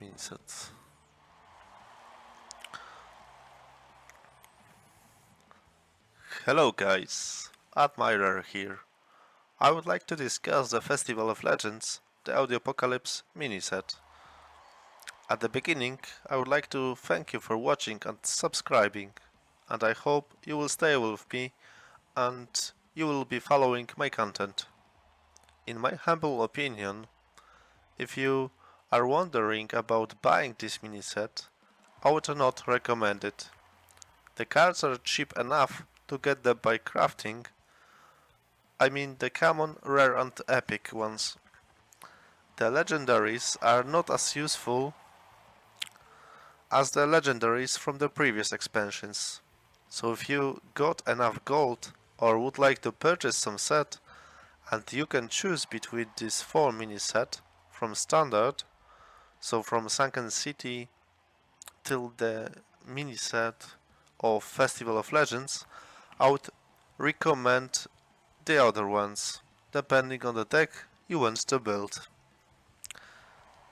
miniset. Hello guys, Admirer here. I would like to discuss the Festival of Legends, the Audiopocalypse miniset. At the beginning, I would like to thank you for watching and subscribing, and I hope you will stay with me and you will be following my content. In my humble opinion, if you are wondering about buying this miniset, I would not recommend it. The cards are cheap enough to get them by crafting. I mean the common, rare and epic ones. The legendaries are not as useful as the legendaries from the previous expansions. So if you got enough gold or would like to purchase some set, and you can choose between these 4 mini set from standard, so from Sunken City till the mini set of Festival of Legends, I would recommend the other ones, depending on the deck you want to build.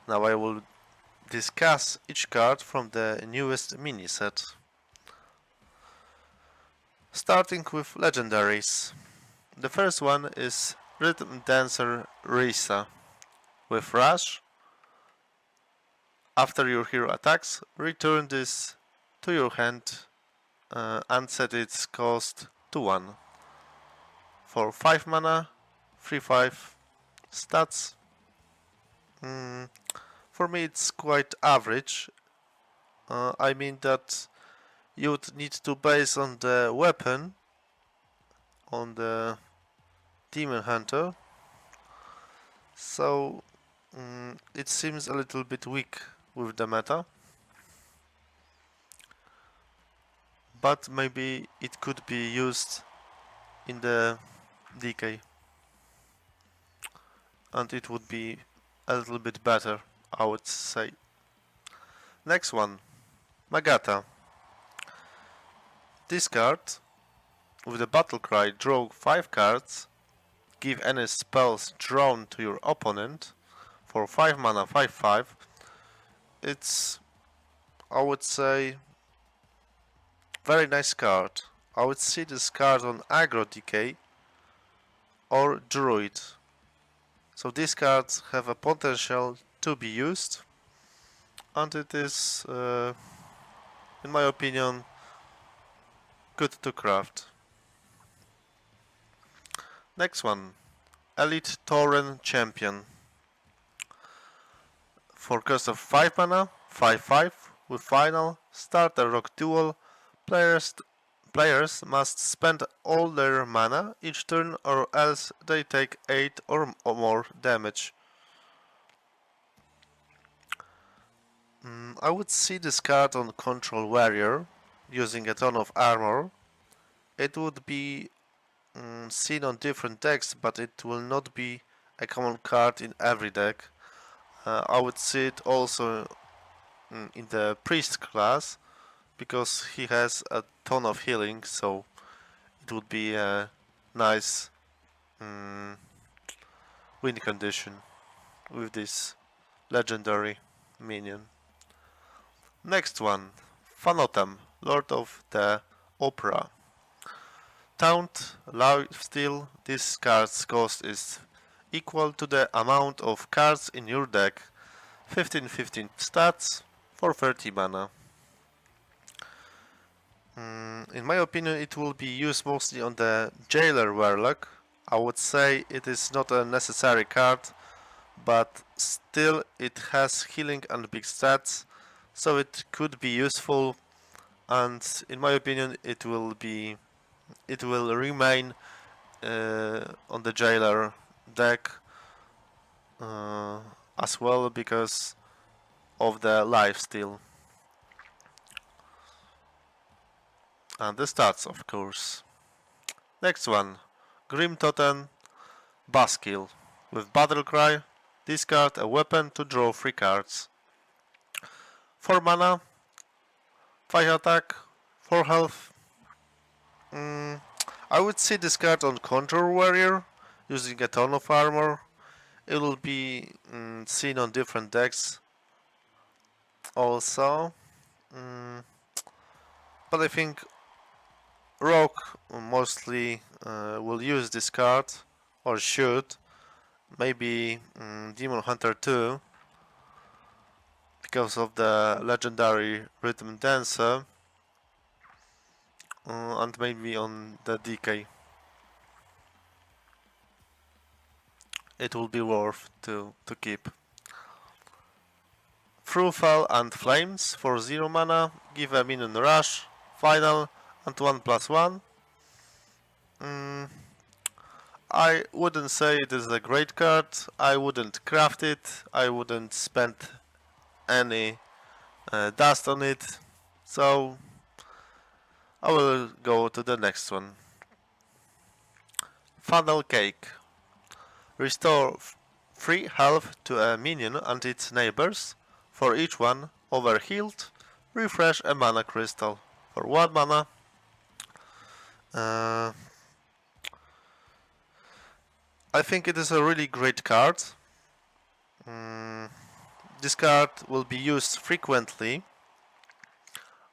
Now I will discuss each card from the newest mini set. Starting with legendaries. The first one is Rhythm Dancer Risa. With Rush, after your hero attacks, return this to your hand and set its cost to 1. For 5 mana, 3/5 stats. For me it's quite average. I mean that you would need to base on the weapon, on the Demon Hunter. So it seems a little bit weak with the meta. But maybe it could be used in the DK. And it would be a little bit better, I would say. Next one, Magata. This card, with the battle cry draw 5 cards, give any spells drawn to your opponent for 5 mana 5/5. It's, I would say, very nice card. I would see this card on aggro DK or druid. So these cards have a potential to be used, and it is, in my opinion, good to craft. Next one, Elite Tauren Champion. For cost of 5 mana, 5/5, with final, start a rock duel, players must spend all their mana each turn or else they take 8 or more damage. I would see this card on Control Warrior, using a ton of armor. It would be seen on different decks, but it will not be a common card in every deck. I would see it also in the Priest class, because he has a ton of healing, so it would be a nice win condition with this legendary minion. Next one, Phanotem, Lord of the Opera. Taunt, Lifesteal, this card's cost is equal to the amount of cards in your deck. 15/15 stats for 30 mana. In my opinion, it will be used mostly on the Jailer Warlock. I would say it is not a necessary card, but still it has healing and big stats, so it could be useful, and in my opinion it will remain on the Jailer deck as well because of the lifesteal. And the stats, of course. Next one, Grim Totem Buzzkill. With Battle Cry, discard a weapon to draw 3 cards. 4 mana, 5 attack, 4 health. I would see this card on Control Warrior, using a ton of armor. It will be seen on different decks. also. But I think Rogue mostly will use this card, or should. Maybe Demon Hunter 2, because of the legendary Rhythm Dancer, and maybe on the DK. It will be worth to keep. Fruitful and Flames for 0 mana, give a minion rush, final, and 1/1. I wouldn't say it is a great card, I wouldn't craft it, I wouldn't spend any dust on it, so I will go to the next one. Funnel Cake. Restore free health to a minion and its neighbors. For each one overhealed, refresh a mana crystal. For 1 mana. I think it is a really great card. This card will be used frequently,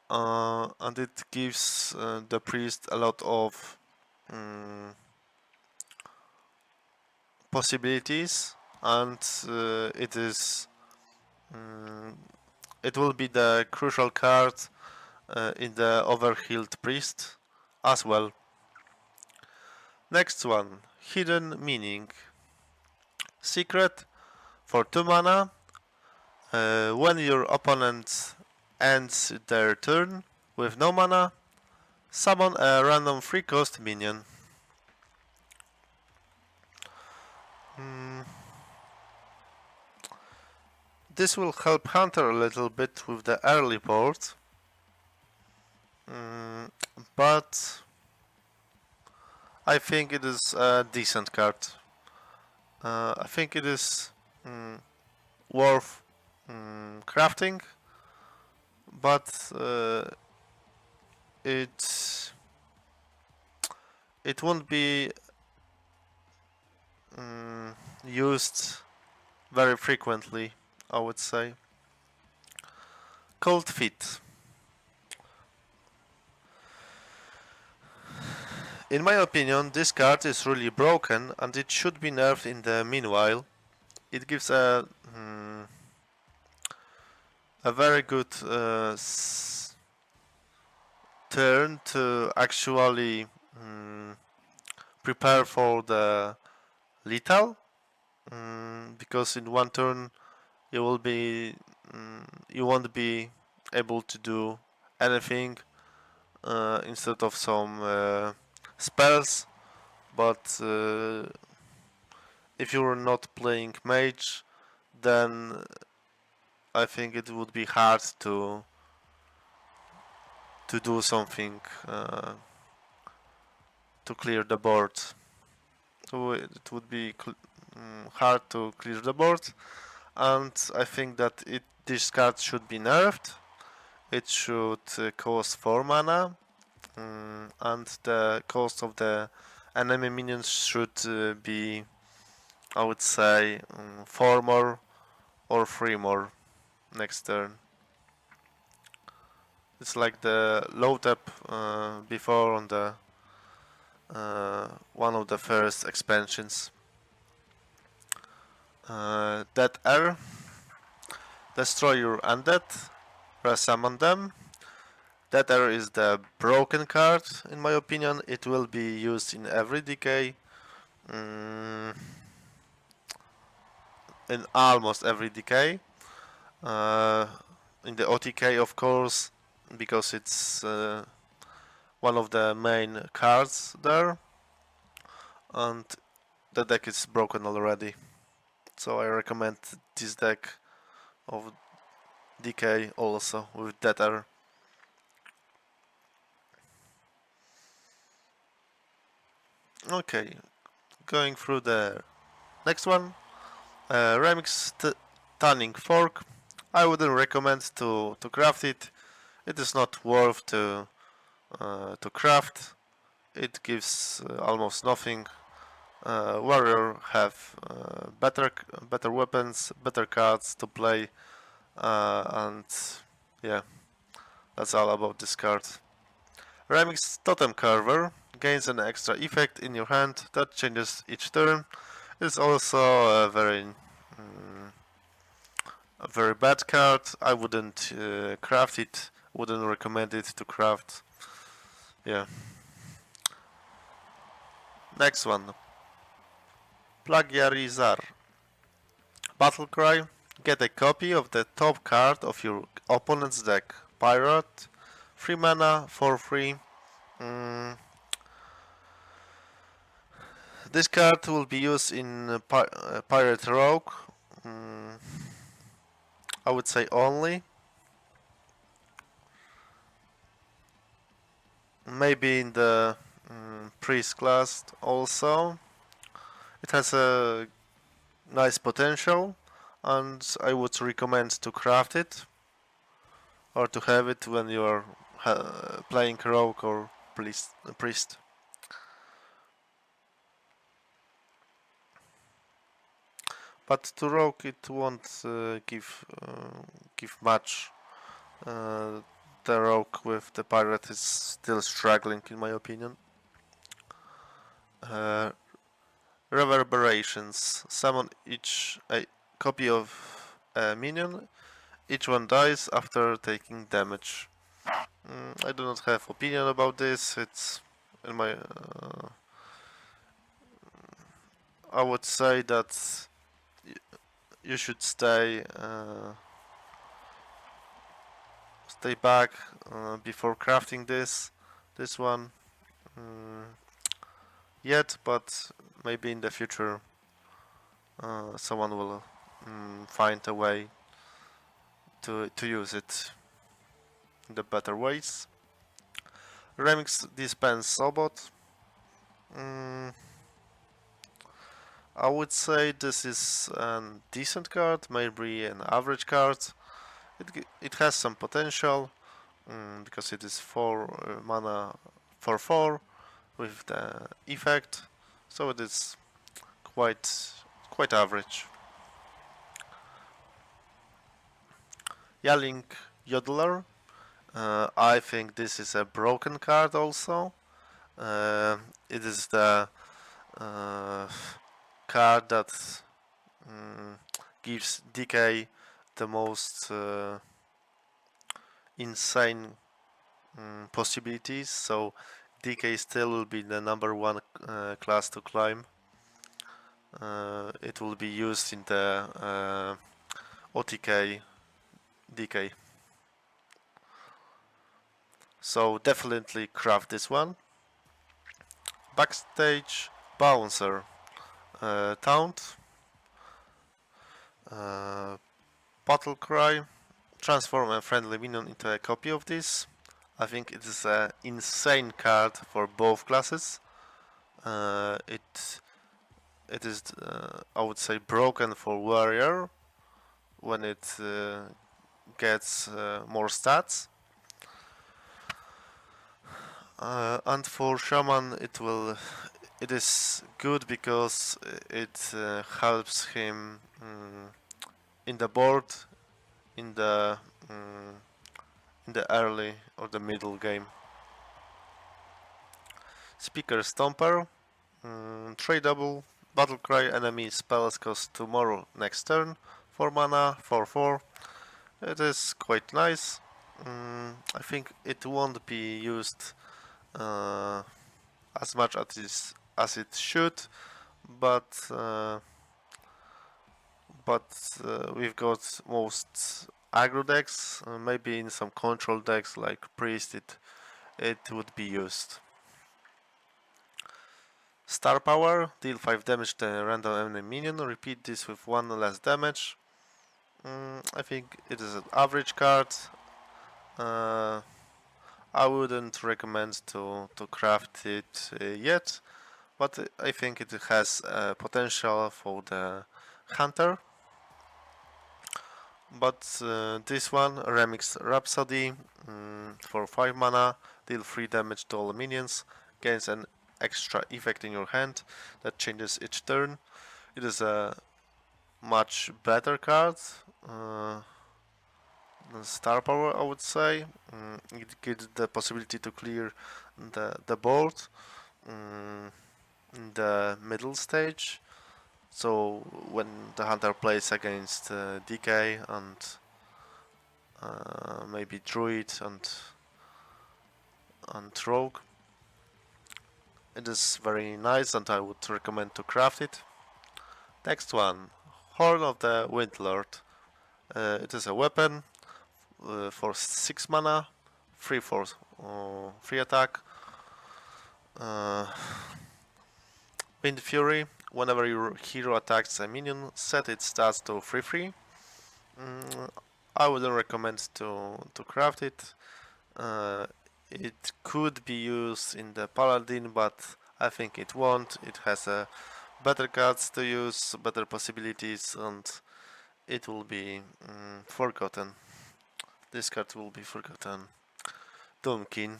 and it gives the priest a lot of possibilities, and it is it will be the crucial card in the overhealed priest as well. Next one, Hidden Meaning. Secret for 2 mana. When your opponent ends their turn with no mana, summon a random free cost minion. This will help Hunter a little bit with the early board, but I think it is a decent card. I think it is worth crafting, but it won't be used very frequently, I would say. Cold Feet. In my opinion, this card is really broken and it should be nerfed in the meanwhile. It gives a very good turn to actually prepare for the lethal, because in one turn you won't be able to do anything instead of some spells, but if you're not playing mage, then I think it would be hard to do something to clear the board. So it would be hard to clear the board, and I think that this card should be nerfed. It should cost 4 mana, and the cost of the enemy minions should be, I would say, 4 more or 3 more next turn. It's like the low tap before on the one of the first expansions. Dead Air. Destroy your undead. Resummon them. Dead Air is the broken card, in my opinion. It will be used in every decay. In almost every decay. In the OTK, of course, because it's one of the main cards there, and the deck is broken already, so I recommend this deck of DK also with Dead Air. Okay, going through the next one, Remix Tanning Fork. I wouldn't recommend to craft it. It is not worth to craft. It gives almost nothing. Warrior have better weapons, better cards to play, and yeah, that's all about this card. Remix Totem Carver gains an extra effect in your hand that changes each turn. It's also a very bad card. I wouldn't craft it. Wouldn't recommend it to craft. Yeah. Next one. Plagiarizar. Battlecry. Get a copy of the top card of your opponent's deck. Pirate. 3 mana for free. Mm, this card will be used in Pirate Rogue. Mm, I would say only. Maybe in the Priest class also. It has a nice potential, and I would recommend to craft it or to have it when you are playing rogue or priest. But to rogue it won't give much. Uh, the rogue with the pirate is still struggling, in my opinion. Uh, Reverberations. Summon each a copy of a minion. Each one dies after taking damage. I do not have opinion about this. It's in my. I would say that you should stay back before crafting this one yet, but maybe in the future someone will find a way to use it in the better ways. Remix Dispense Sobot. Mm, I would say this is a decent card, maybe an average card. It has some potential because it is 4 mana for 4 with the effect, so it is quite average. Yelling Yodeler. I think this is a broken card also. It is the card that gives DK the most insane possibilities, so DK still will be the number one class to climb. It will be used in the OTK DK. So definitely craft this one. Backstage Bouncer. Taunt. Battle Cry. Transform a friendly minion into a copy of this. I think it is an insane card for both classes. It is, I would say, broken for Warrior when it gets more stats. And for Shaman, it is good because it helps him in the board in the in the early or the middle game. Speaker Stomper, tradable. Battlecry enemy spells cost 2 more next turn. 4 mana, 4/4. It is quite nice. I think it won't be used as much as it should, but we've got most aggro decks. Maybe in some control decks like Priest, it would be used. Star Power, deal 5 damage to a random enemy minion. Repeat this with 1 less damage. I think it is an average card. I wouldn't recommend to craft it yet, but I think it has potential for the Hunter. But this one, Remix Rhapsody, for 5 mana, deal 3 damage to all minions, gains an extra effect in your hand that changes each turn. It is a much better card. star power, I would say. It gives the possibility to clear the board mm, in the middle stage. So when the hunter plays against DK and maybe druid and rogue, it is very nice, and I would recommend to craft it. Next one, Horn of the Windlord. It is a weapon for 6 mana, free attack. Uh, Wind Fury. Whenever your hero attacks a minion, set its stats to 3/3. I wouldn't recommend to craft it. Uh, it could be used in the Paladin, but I think it won't. It has better cards to use, better possibilities, and it will be forgotten. This card will be forgotten. Doomkin.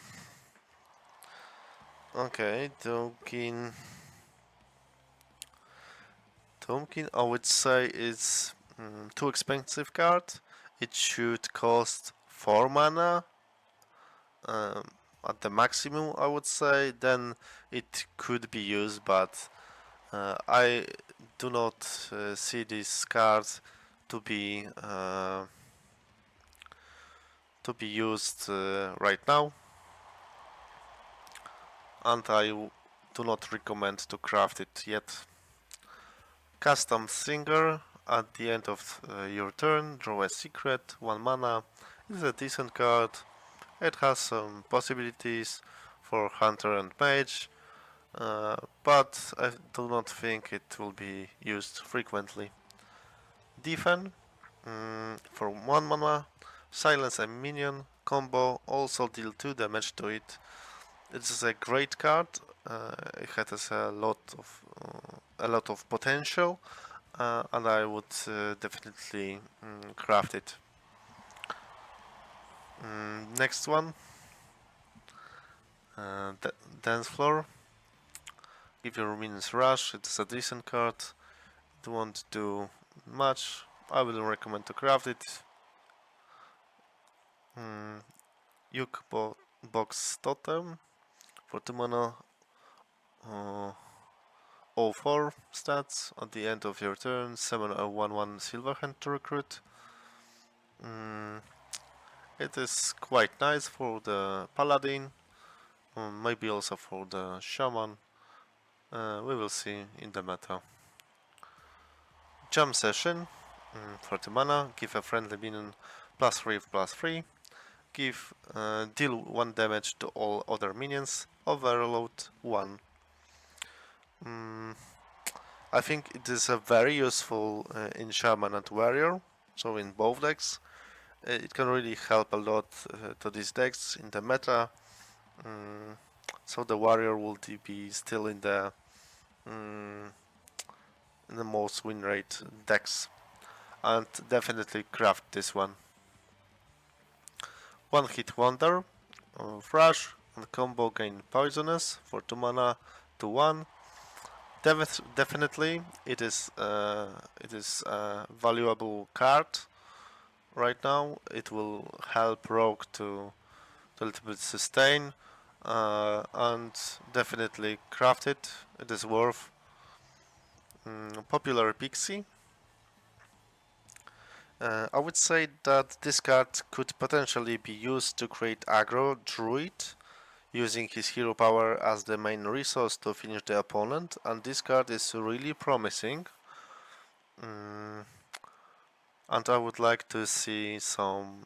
Okay, Doomkin. Doomkin, I would say, is too expensive card. It should cost 4 mana um, at the maximum, I would say. Then it could be used, but I do not see this card to be used right now, and I do not recommend to craft it yet. Custom Singer. At the end of your turn, draw a secret, 1 mana. It's a decent card. It has some possibilities for Hunter and Mage, but I do not think it will be used frequently. Defend. For 1 mana, silence a minion, combo, also deal 2 damage to it. It is a great card. It has a lot of potential, and I would definitely craft it. Next one, Dance Floor. Give your minions rush. It's a decent card. It won't do much. I wouldn't recommend to craft it. Yuk Box Totem for 2 mana. 04 stats. At the end of your turn, summon a 1/1 Silverhand to recruit. It is quite nice for the Paladin, maybe also for the Shaman. We will see in the meta. Jump Session. For 2 mana, give a friendly minion +3/+3. Deal 1 damage to all other minions. Overload 1. I think it is a very useful in Shaman and Warrior, so in both decks. It can really help a lot to these decks in the meta. So the Warrior will be still in the most win rate decks, and definitely craft this one. One hit wonder, Rush and combo gain poisonous for 2 mana to 1. Definitely it is a valuable card right now. It will help Rogue to a little bit sustain, and definitely craft it. It is worth. Popular Pixie. I would say that this card could potentially be used to create aggro druid, using his hero power as the main resource to finish the opponent, and this card is really promising. And I would like to see some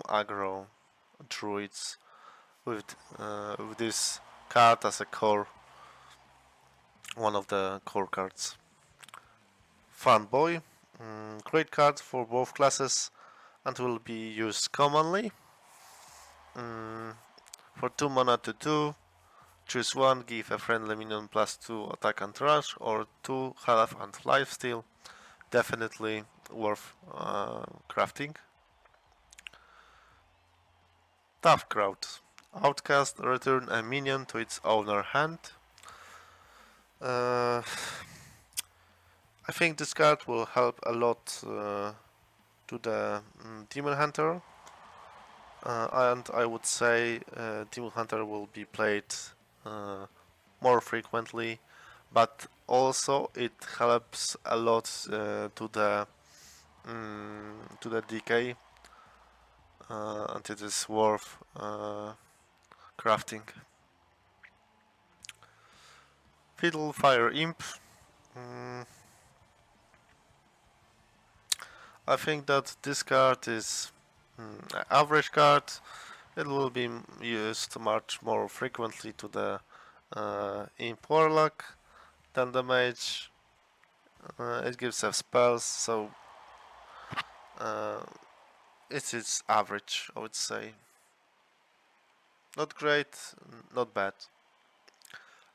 aggro druids with this card as a core, one of the core cards. Fanboy, great card for both classes and will be used commonly. For 2 mana to 2, choose 1, give a friendly minion +2 attack and rush, or 2 health and lifesteal. Definitely worth crafting. Tough Crowd. Outcast, return a minion to its owner hand. I think this card will help a lot to the Demon Hunter. and I would say Demon Hunter will be played uh, more frequently, but also it helps a lot to the decay, and it is worth crafting. Fiddle Fire Imp. Mm, I think that this card is average card. It will be used much more frequently to the Imp Warlock than the Mage. It gives us spells, so uh, it is average, I would say. Not great, not bad.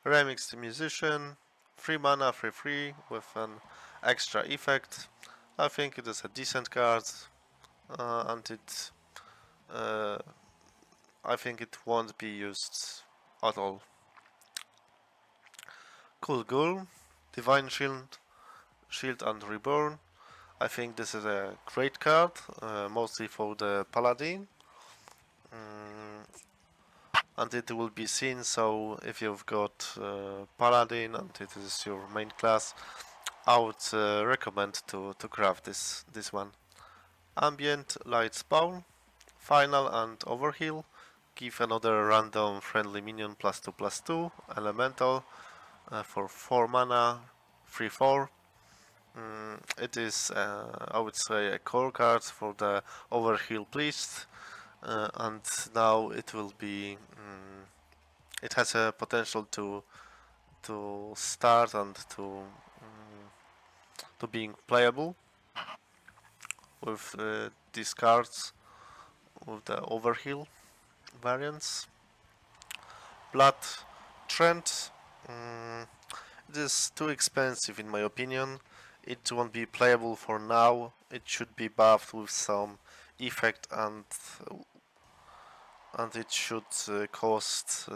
Remix the Musician, 3 mana, 3/3 with an extra effect. I think it is a decent card, and uh, I think it won't be used at all. Cool Ghoul, Divine Shield and Reborn. I think this is a great card, mostly for the Paladin. And it will be seen, so if you've got Paladin and it is your main class, I would recommend to craft this one. Ambient Light Spawn, Final and Overheal. Give another random friendly minion +2/+2. Elemental for 4 mana, 3/4. It is, I would say, a core card for the Overheal Priest, and now it will be. It has a potential to start and to being playable with these cards with the Overheal variants. Blood Trent. Mm, it is too expensive in my opinion. It won't be playable for now. It should be buffed with some effect, and it should cost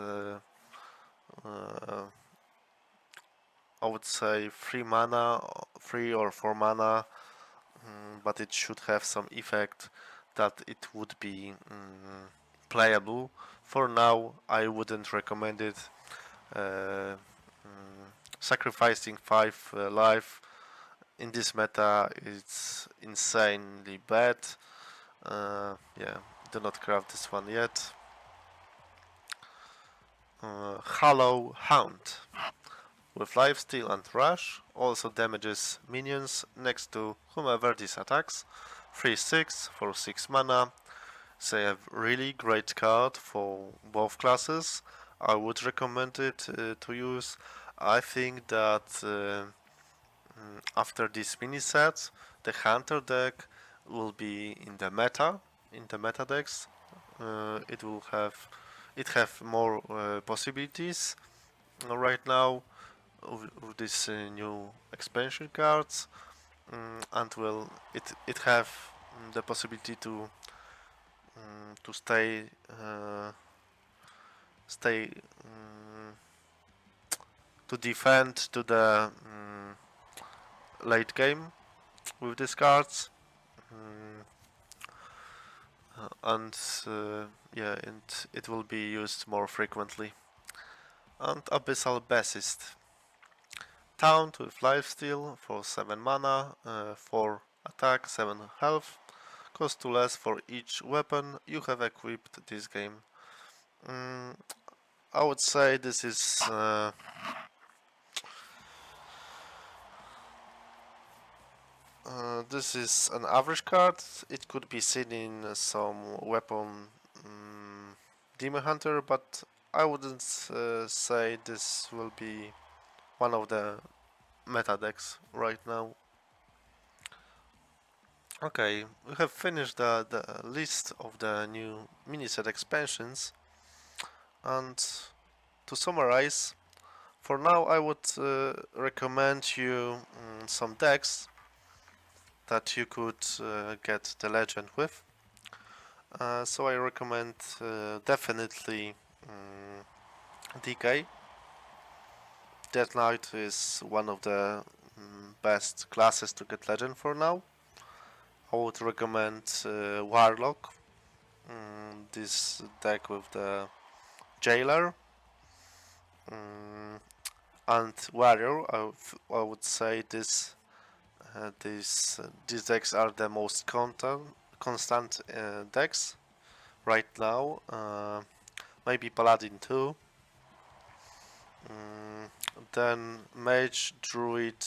I would say 3 mana, 3 or 4 mana, but it should have some effect that it would be playable. For now, I wouldn't recommend it. Uh, Sacrificing 5 life in this meta is insanely bad. Yeah, do not craft this one yet. Hollow Hound with lifesteal and rush, also damages minions next to whomever this attacks. 3/6 for 6 mana. They have really great card for both classes. I would recommend it to use. I think that after this mini set, the Hunter deck will be in the meta decks. It will have more possibilities right now with these new expansion cards, and will it have the possibility to stay to defend to the late game with these cards, and yeah, and it will be used more frequently. And Abyssal Bassist. Taunt with lifesteal for 7 mana, 4 attack, 7 health. Cost 2 less for each weapon you have equipped this game. I would say this is an average card. It could be seen in some weapon Demon Hunter, but I wouldn't say this will be one of the meta decks right now. Okay, we have finished the list of the new mini set expansions, and to summarize, for now I would recommend you some decks that you could get the legend with. So I recommend definitely DK. Death Knight is one of the best classes to get legend for now. I would recommend Warlock. this deck with the Jailer mm, and Warrior. I would say these decks are the most constant decks right now. Maybe Paladin too. Mm, then Mage, Druid,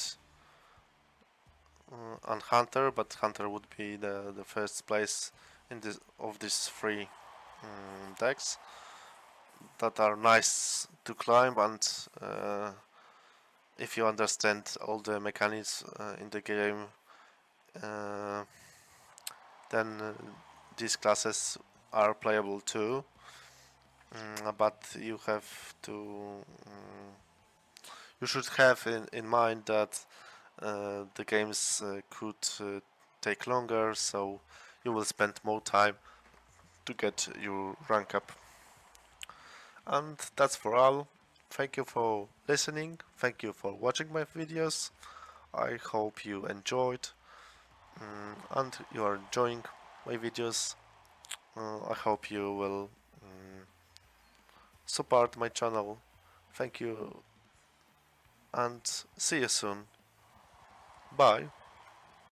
and Hunter, but Hunter would be the first place in this of these three decks that are nice to climb, and if you understand all the mechanics in the game, uh, then these classes are playable too. But you should have in mind that the games could take longer, so you will spend more time to get your rank up. And that's for all. Thank you for listening. Thank you for watching my videos. I hope you enjoyed and you are enjoying my videos. I hope you will support my channel. Thank you and see you soon. Bye.